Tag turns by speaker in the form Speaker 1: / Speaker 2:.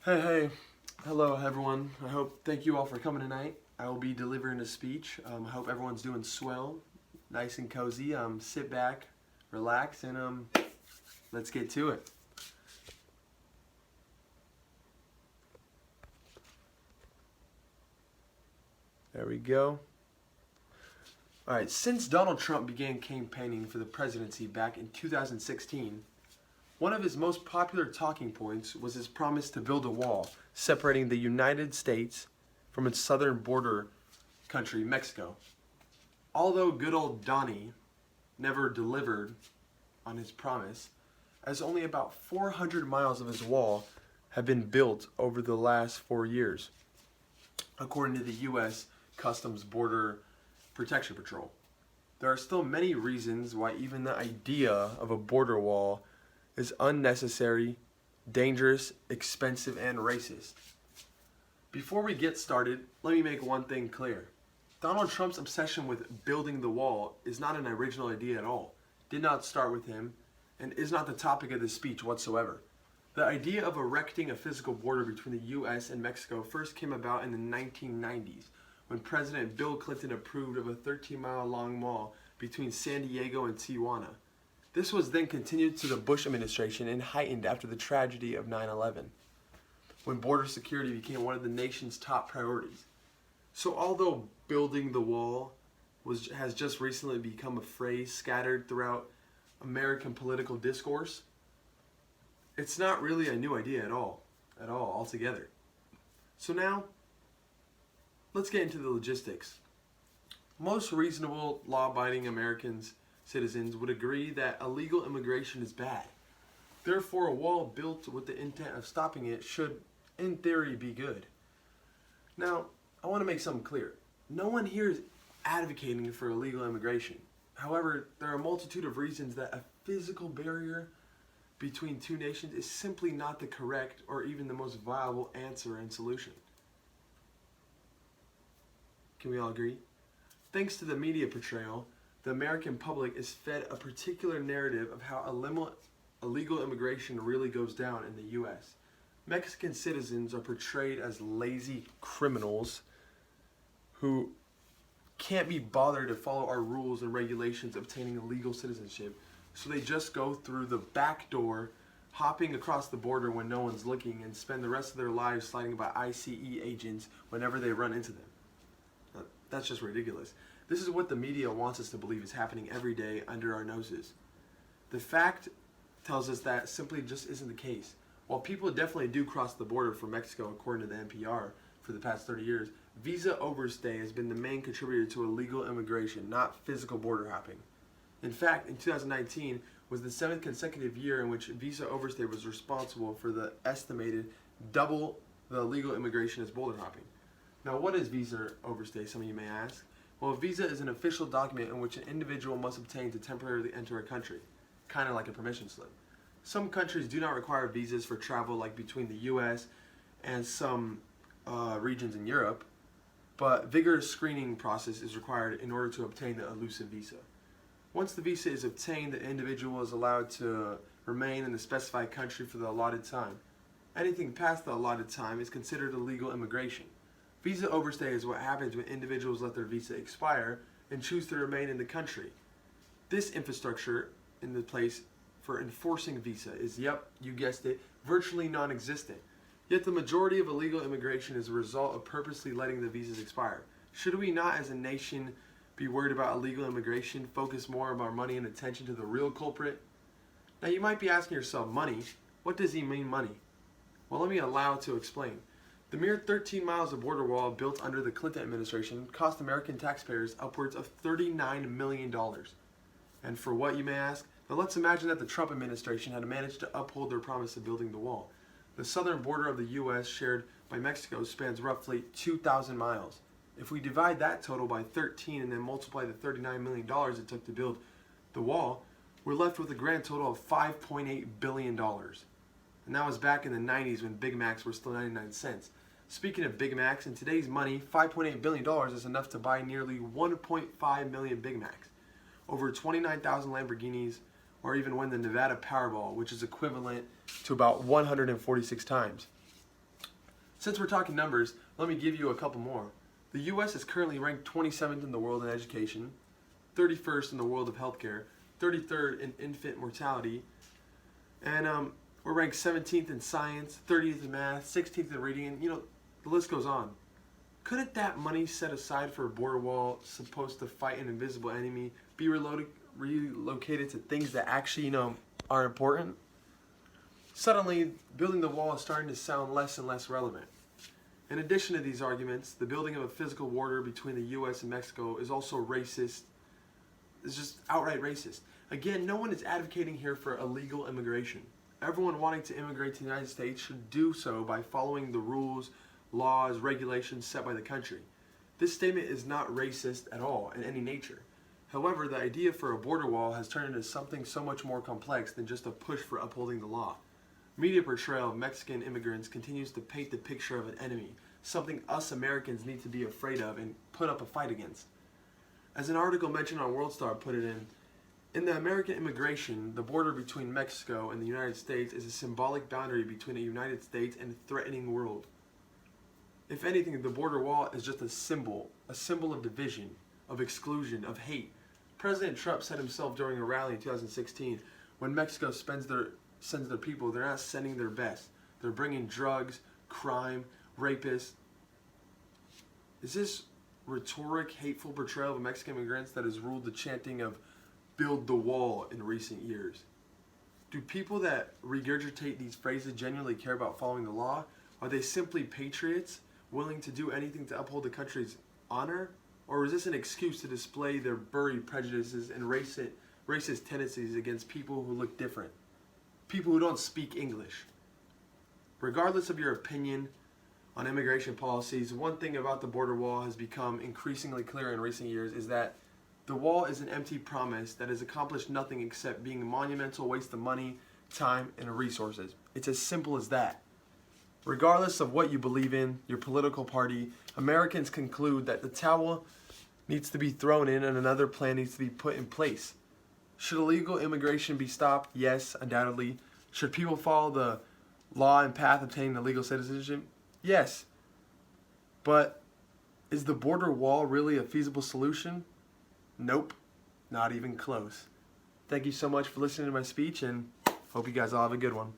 Speaker 1: Hey, hello everyone. Thank you all for coming tonight. I will be delivering a speech. I hope everyone's doing swell, nice and cozy. Sit back, relax, and let's get to it. There we go. All right, since Donald Trump began campaigning for the presidency back in 2016, one of his most popular talking points was his promise to build a wall separating the United States from its southern border country, Mexico. Although good old Donnie never delivered on his promise, as only about 400 miles of his wall have been built over the last 4 years, according to the U.S. Customs Border Protection Patrol. There are still many reasons why even the idea of a border wall is unnecessary, dangerous, expensive, and racist. Before we get started, let me make one thing clear. Donald Trump's obsession with building the wall is not an original idea at all, did not start with him, and is not the topic of this speech whatsoever. The idea of erecting a physical border between the U.S. and Mexico first came about in the 1990s, when President Bill Clinton approved of a 13-mile-long wall between San Diego and Tijuana. This was then continued to the Bush administration and heightened after the tragedy of 9/11, when border security became one of the nation's top priorities. So although building the wall has just recently become a phrase scattered throughout American political discourse, it's not really a new idea at all altogether. So now, let's get into the logistics. Most reasonable, law-abiding citizens would agree that illegal immigration is bad. Therefore, a wall built with the intent of stopping it should, in theory, be good. Now, I want to make something clear. No one here is advocating for illegal immigration. However, there are a multitude of reasons that a physical barrier between two nations is simply not the correct or even the most viable answer and solution. Can we all agree? Thanks to the media portrayal, the American public is fed a particular narrative of how illegal immigration really goes down in the U.S. Mexican citizens are portrayed as lazy criminals who can't be bothered to follow our rules and regulations obtaining legal citizenship, so they just go through the back door, hopping across the border when no one's looking, and spend the rest of their lives sliding by ICE agents whenever they run into them. That's just ridiculous. This is what the media wants us to believe is happening every day under our noses. The fact tells us that simply just isn't the case. While people definitely do cross the border from Mexico, according to the NPR, for the past 30 years, visa overstay has been the main contributor to illegal immigration, not physical border hopping. In fact, in 2019 was the 7th consecutive year in which visa overstay was responsible for the estimated double the illegal immigration as border hopping. Now, what is visa overstay, some of you may ask? Well, a visa is an official document in which an individual must obtain to temporarily enter a country, kind of like a permission slip. Some countries do not require visas for travel, like between the U.S. and some regions in Europe, but vigorous screening process is required in order to obtain the elusive visa. Once the visa is obtained, the individual is allowed to remain in the specified country for the allotted time. Anything past the allotted time is considered illegal immigration. Visa overstay is what happens when individuals let their visa expire and choose to remain in the country. This infrastructure in the place for enforcing visa is, yep, you guessed it, virtually non-existent. Yet the majority of illegal immigration is a result of purposely letting the visas expire. Should we not, as a nation, be worried about illegal immigration, focus more of our money and attention to the real culprit? Now you might be asking yourself, money? What does he mean, money? Well, let me allow to explain. The mere 13 miles of border wall built under the Clinton administration cost American taxpayers upwards of $39 million. And for what, you may ask? Now let's imagine that the Trump administration had managed to uphold their promise of building the wall. The southern border of the U.S. shared by Mexico spans roughly 2,000 miles. If we divide that total by 13 and then multiply the $39 million it took to build the wall, we're left with a grand total of $5.8 billion. And that was back in the 90s when Big Macs were still 99 cents. Speaking of Big Macs, in today's money, $5.8 billion is enough to buy nearly 1.5 million Big Macs, over 29,000 Lamborghinis, or even win the Nevada Powerball, which is equivalent to about 146 times. Since we're talking numbers, let me give you a couple more. The U.S. is currently ranked 27th in the world in education, 31st in the world of healthcare, 33rd in infant mortality, and we're ranked 17th in science, 30th in math, 16th in reading, and the list goes on. Couldn't that money set aside for a border wall supposed to fight an invisible enemy be relocated to things that actually, are important? Suddenly, building the wall is starting to sound less and less relevant. In addition to these arguments, the building of a physical border between the U.S. and Mexico is also racist. It's just outright racist. Again, no one is advocating here for illegal immigration. Everyone wanting to immigrate to the United States should do so by following the rules, laws, regulations set by the country. This statement is not racist at all in any nature. However, the idea for a border wall has turned into something so much more complex than just a push for upholding the law. Media portrayal of Mexican immigrants continues to paint the picture of an enemy, something us Americans need to be afraid of and put up a fight against. As an article mentioned on WorldStar put it in the American immigration, the border between Mexico and the United States is a symbolic boundary between the United States and a threatening world. If anything, the border wall is just a symbol of division, of exclusion, of hate. President Trump said himself during a rally in 2016, when Mexico sends their people, they're not sending their best. They're bringing drugs, crime, rapists. Is this rhetoric, hateful portrayal of Mexican immigrants that has ruled the chanting of "build the wall" in recent years? Do people that regurgitate these phrases genuinely care about following the law? Are they simply patriots, willing to do anything to uphold the country's honor? Or is this an excuse to display their buried prejudices and racist tendencies against people who look different? People who don't speak English? Regardless of your opinion on immigration policies, one thing about the border wall has become increasingly clear in recent years is that the wall is an empty promise that has accomplished nothing except being a monumental waste of money, time, and resources. It's as simple as that. Regardless of what you believe in, your political party, Americans conclude that the towel needs to be thrown in and another plan needs to be put in place. Should illegal immigration be stopped? Yes, undoubtedly. Should people follow the law and path obtaining the legal citizenship? Yes. But is the border wall really a feasible solution? Nope. Not even close. Thank you so much for listening to my speech, and hope you guys all have a good one.